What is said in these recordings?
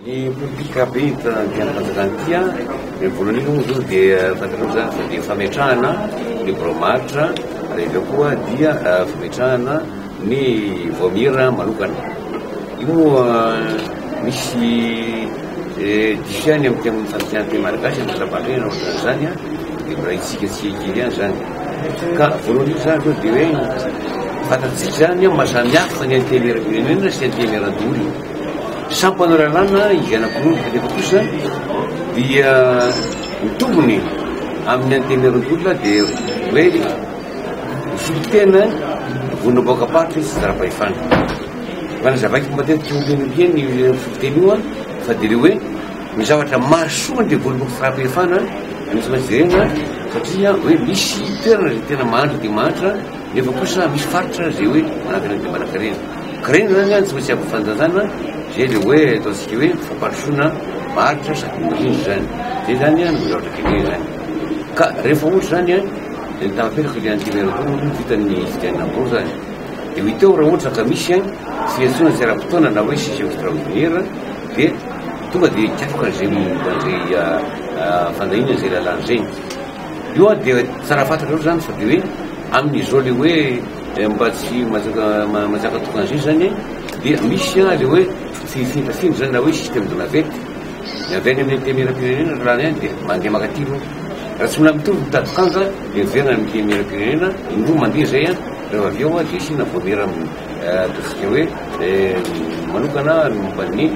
Ny politika be tian'Antanantia voalohany aloha zao dia fantarao zany fa dia fametrahana ny bromaritra ary aveo koa dia fametrahana ny voamira manokana. Io misy disiany amin'ny fantian'ny malagasy amin'ny trabalena ohatrany zany a dia mbola itsika tsy kely ihany zany. Ka voalohany io zany dia hoe fantatsika zany mahasamihafa ny antenera-pirenena sy anteneran-doly. Samy mpanao lalàna izy anankiroa kanefa kosa dia mitombony amin'ny anteneran-doly dia hoe fitena vonaboaka-paritra sy zara-pahefana. Fanazavaiko matetika olon'eny fiteny io fa dia le hoe ny zavatra mahasoa dia vonaboaka zara-pahefana misy maintsy jerena satria hoe misy toerana zay tena mahantra dia mahantra nefa kosa misy faritra zay hoe manatena dia manankarena. Karena zany a tsy maintsy ampifandanjana zay le hoe ataontsika hoe fampandrosoana maharitra sady mahitsy zany. Zay zany a no zavatra kely zany. Ka rehefa ohatra zany a ny tafapetraka le anteneran-doly vitan'ny fidianam-boro zany. Dia ho iteo raha ohatra ka misy a fiantsoana tsy ara-potoana na hoe sisy extraordinaire dia tonga dia hikafoka zay fandahina zay lalàna zay. Io a dia tsara fantatra loatra zany fa dia hoe amin'izao le hoe mba tsy mazaka tokan'izay zany dia misy a le hoe fifindra zany na hoe système de navette naveny amin'ny antenera-pirenena lalàna ihany dia mandeha makatiro. Raha tsy mila mitovy mitady kanja dia miverina amin'ny antenera-pirenena indroa mandeha zay a rehefa avy eo a dia sina voamera ataontsika hoe manokana momban'ny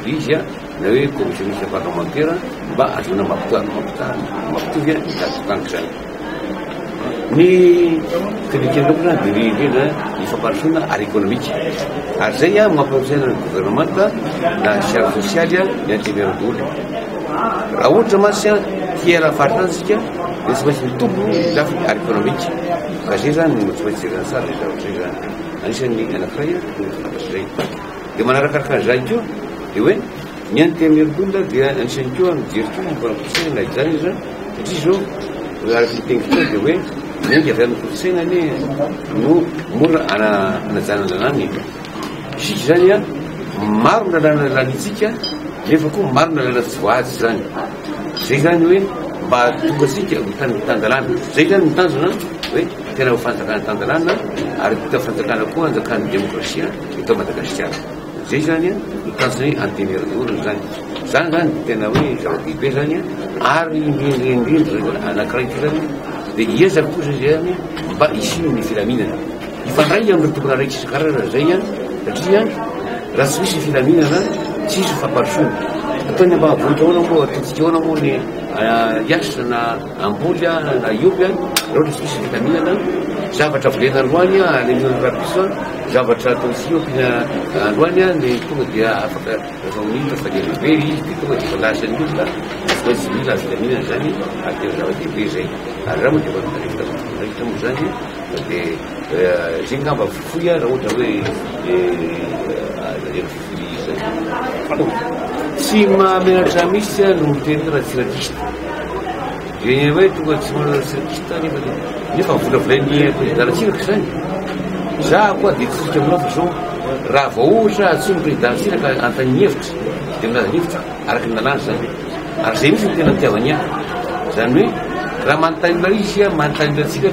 izy a na hoe commissionniste parlementaire mba azona mampitovy a mitady tokanjo zany. Ny fidikian'oloko zany dia indrindra ny fampandrosoana ary économique. Ary zay a mampisaina ny gouvernemanta na charge sociale ny anteneran-doly. Raha ohatra masy a tiela faritra antsika dia tsy maintsy mitombo lafiny ary économique. Ka zay zany no tsy maintsy jerena tsara zay zavatra zay zany. Anisan'ny anankiray a no fantatry zay. Dia manarakaraka an'izany keo dia hoe ny anteneran-doly dia anisan'ny keo mijery keo mampanampisaina na izany izy satria zao ary fiteniko dia hoe nenga avy amin'ny kolotsainany no mora anajana lalàna iny. Isika zany a maro ny lalàna lalànitsika nefa koa maro ny lalàna tsy voazy zany. Zay zany hoe mba tonga asika mitandalàna. Zay zany mitanjona hoe tena ho fanjakana tandalàna ary vita fanjakana koa anjakan'ny demokrasia eto Madagasikara. Zay zany a mitanjona hoe anteneran-doly zany. Zany zany tena hoe zava-dehibe zany a ary indrindra anankiray zany dia hiezaka kosa zany mba hisino ny filaminana. Ifandray amin'ny tokona raiky isan-karazana zay a satria raha tsy misy filaminana tsisy fampandrosoana. Ataony ambavontaona moa ataontsika ahoana moa ny iasa na amboly na ioby a raha ohatra tsy misy filaminana zavatra volena androany a alemina rapiso zavatra ataontsika io ampiana androany a ny tonga dia afaka rehefa minitra fa lehibe izy dia tonga dia falasany olona tsy maintsy mila filaminana zany ary tena zava-dehibe zay. Ary raha moa dia raikitra moa zany dia zay ngamba fifoy a raha ohatra hoe fifoy zany. Tsy mahamenatra misy a no miteny raha tsy radista. Dia hoe tonga tsy manana tsy radista nefa volavolain'ny présidentsiraka zany. Za koa dia tsika aminao fa zao raha vao ohatra atsony présidentsiraka antany hevitra dia milaza ny hevitra araka ny lalàna zany. Ary zay misy ny tena tiavany ahy. Zany hoe raha manontany izy a manontany antsika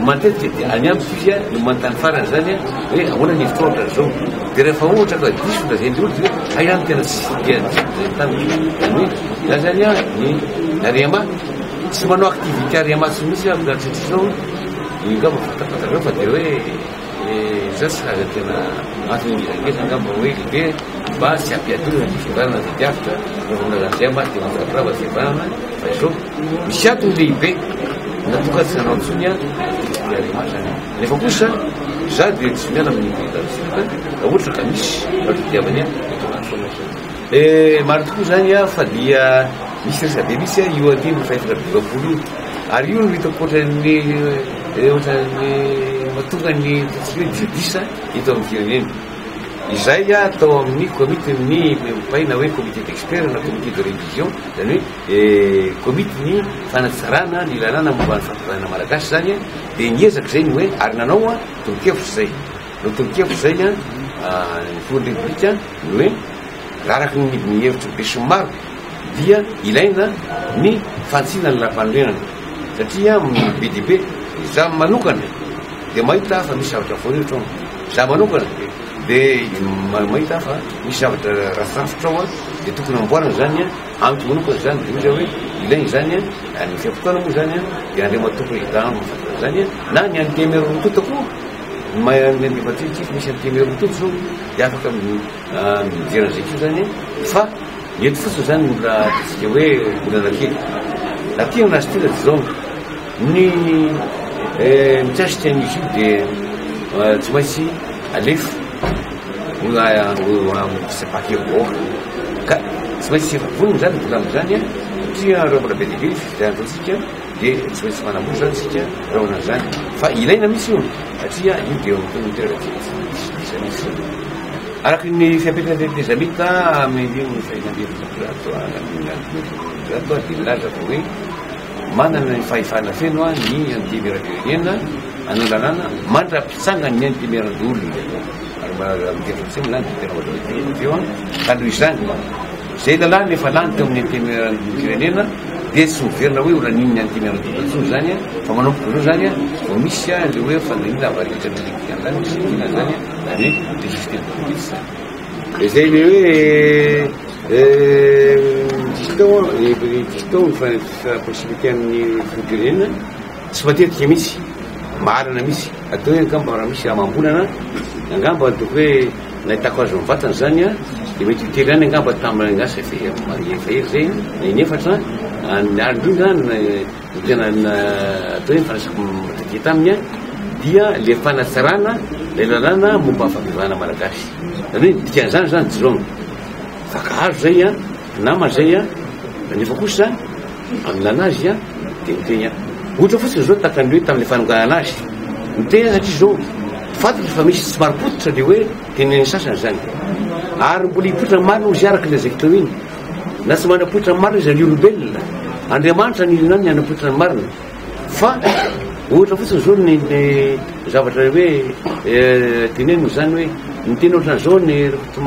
matetika dia any amby izy a no manontany farany zany a hoe ahoana ny hevitra ohatra zao. Dia rehefa ohatra ka diso da zay ny olo dia hay any tena tsy diany zay tany. Zany hoe za zany a ny ariama tsy manao activité ariama tsy misy a milaritritry zao ingamba fatafatareo fa dia hoe za tsy kaza tena antony angeza ngamba hoe lehibe mba tsy ampiadoana ny fivarana zay diavitra rehefa milazan'izay ma dia mazakorava fivarana fa zao misy atony lehibe natoka tsy nanao antsony a ariama zany. Nefa kosa za dia tsy miala amin'ny présidentsiraka raha ohatra ka misy fatiavany a maro tokoa zany a fa dia misy resabe misy a io aty no faefatra bivapolo io ary io no hitako ohatran'ny mahatonga ny hoe diodisa hito amin'ny firenena. Izay a atao amin'ny comité ny mpaina hoe comité d'expert na comité de révision zany hoe comité ny fanatsarana ny lalàna momba ny fampizanana malagasy zany a dia niezaka zay ny hoe ary nanao a toronkevitra zay no toronkevitra zay a politika hoe raraky ny hevitry be sy maro dia ilaina ny fantsina ny lampanondrenana satria be dia be za manokana dia mahita fa misy zavatra voarehetra ao za manokana dia mahita fa misy zavatra rasafotra ao a dia tokony amboarana zany a amiko manokana zany dia oza hoe ilainy zany a ny fiafotoana moa zany a dia andrema toko idano mafatana zany a na ny antemero rototo koa mandefatsitsy misy antemero rototo zao dia afaka mijeran'izay kio zany fa eto fotsiny zany mbola tsika hoe mbola nakely nakely nazy tia tsy zao ny mitsasika n'izy io dia tsy maintsy alefa sapaky vaoaka ka tsy maintsy voniny zany mbola am'zany a satria reo mbola be dehibe fizantsika dia tsy maintsy manambory zany tsika raona zany fa ilaina misy io satria io dia miteraka araky ny fiampetranytezamita aminy fainambeatoa dia milaza fa hoe manana ny fahefana feno a ny antimérapirenena anao lalàna mandra-pitsanga ny antiméran'olo ary milany tena ka noho izany zay lalàna efa lany teo amin'ny antiméran'pirenena dia tsy miverina hoe olanin'ny antiméran'olo zany a fa manampoko reo zany a vo misy a le hoe fandanila varitra zany misina zany a any hoe de système politique zany zay le hoe tao ny possibilité amin'ny firenena tsy matetika misy marina misy atao hoe angamba raha misy amam-bolana angamba toko hoe nahitako azo mivatana zany a dia mety hotely any angamba tamin'asa efahery zay na inefatra andrindra tena atao hoe fanasako matetiky taminy a dia le fanatsarana le lalàna momba famivana malagasy zany hoe dikan'izany zany jirona fakahazo zay a nama zay a nefa kosa amin'anazy a dia miteny a ohatra fotsiny zao takany hoe tamin'le fanonganana azy miteny satria zao fantatra fa misy tsy maripototra le hoe teneny sasany zany ary mbola hipoitra ny marina ozy araky le zay tao iny na tsy manapoitra ny marina izy ny olombelona andriamanitra ny ilonany anapoitra ny marina fa ohatra fotsiny zao ny zavatra hoe teneno zany hoe miteny ohatran'izao ny tsy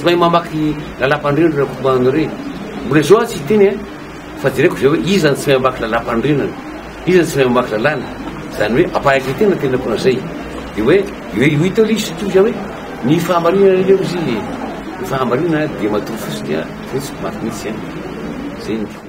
mahay mamaky lalam-pandrenana rakotomanare mbola zao tsy hiteny a fa jereko zay hoe izany tsy mahay mamaky lalam-pandrenana izany tsy mahay mamaky lalàna zany hoe ampahaky tena tena konazay dia hoe io hita le izy satria hoe ny fahamarinana leo izy ny fahamarinana dia matory fosiny a fotsy maky mihitsy a zay ny